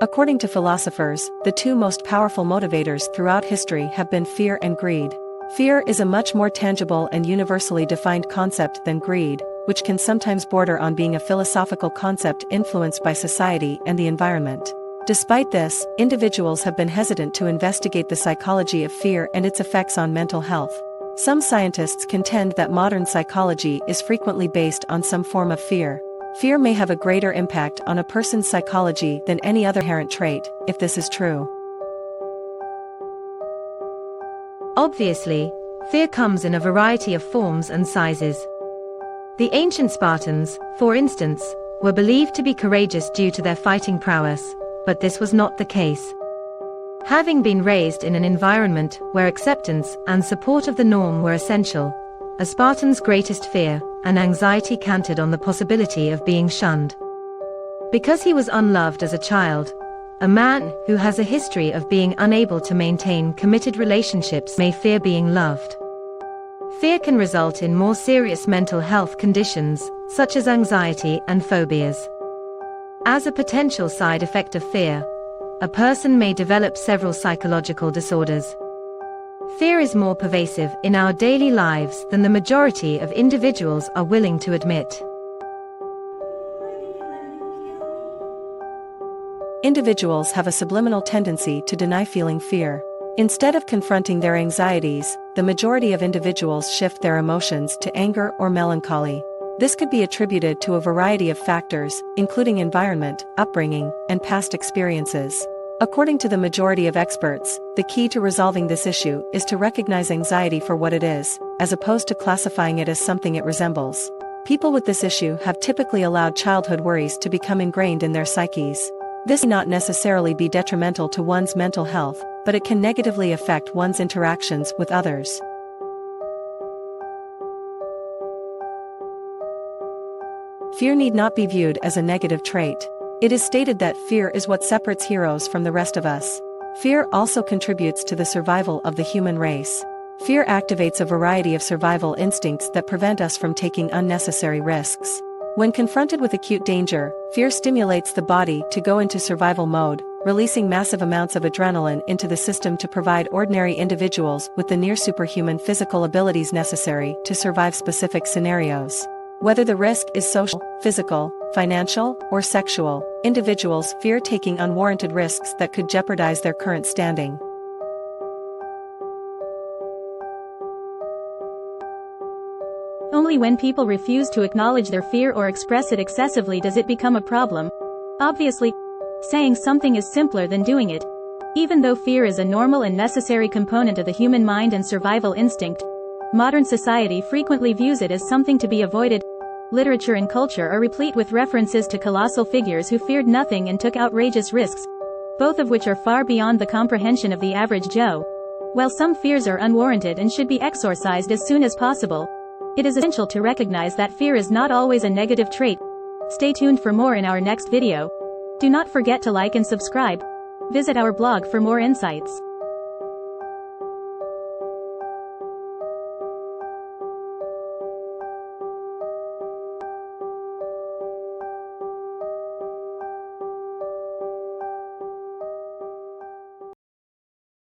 According to philosophers, the two most powerful motivators throughout history have been fear and greed. Fear is a much more tangible and universally defined concept than greed, which can sometimes border on being a philosophical concept influenced by society and the environment. Despite this, individuals have been hesitant to investigate the psychology of fear and its effects on mental health. Some scientists contend that modern psychology is frequently based on some form of fear. Fear may have a greater impact on a person's psychology than any other inherent trait, if this is true. Obviously, fear comes in a variety of forms and sizes. The ancient Spartans, for instance, were believed to be courageous due to their fighting prowess, but this was not the case. Having been raised in an environment where acceptance and support of the norm were essential, a Spartan's greatest fear and anxiety cantered on the possibility of being shunned. Because he was unloved as a child, a man who has a history of being unable to maintain committed relationships may fear being loved. Fear can result in more serious mental health conditions, such as anxiety and phobias. As a potential side effect of fear, a person may develop several psychological disorders. Fear is more pervasive in our daily lives than the majority of individuals are willing to admit. Individuals have a subliminal tendency to deny feeling fear. Instead of confronting their anxieties, the majority of individuals shift their emotions to anger or melancholy. This could be attributed to a variety of factors, including environment, upbringing, and past experiences. According to the majority of experts, the key to resolving this issue is to recognize anxiety for what it is, as opposed to classifying it as something it resembles. People with this issue have typically allowed childhood worries to become ingrained in their psyches. This may not necessarily be detrimental to one's mental health, but it can negatively affect one's interactions with others. Fear need not be viewed as a negative trait. It is stated that fear is what separates heroes from the rest of us. Fear also contributes to the survival of the human race. Fear activates a variety of survival instincts that prevent us from taking unnecessary risks. When confronted with acute danger, fear stimulates the body to go into survival mode, releasing massive amounts of adrenaline into the system to provide ordinary individuals with the near-superhuman physical abilities necessary to survive specific scenarios. Whether the risk is social, physical, financial, or sexual, individuals fear taking unwarranted risks that could jeopardize their current standing. Only when people refuse to acknowledge their fear or express it excessively does it become a problem. Obviously, saying something is simpler than doing it. Even though fear is a normal and necessary component of the human mind and survival instinct, modern society frequently views it as something to be avoided. Literature and culture are replete with references to colossal figures who feared nothing and took outrageous risks, both of which are far beyond the comprehension of the average Joe. While some fears are unwarranted and should be exorcised as soon as possible, it is essential to recognize that fear is not always a negative trait. Stay tuned for more in our next video. Do not forget to like and subscribe. Visit our blog for more insights.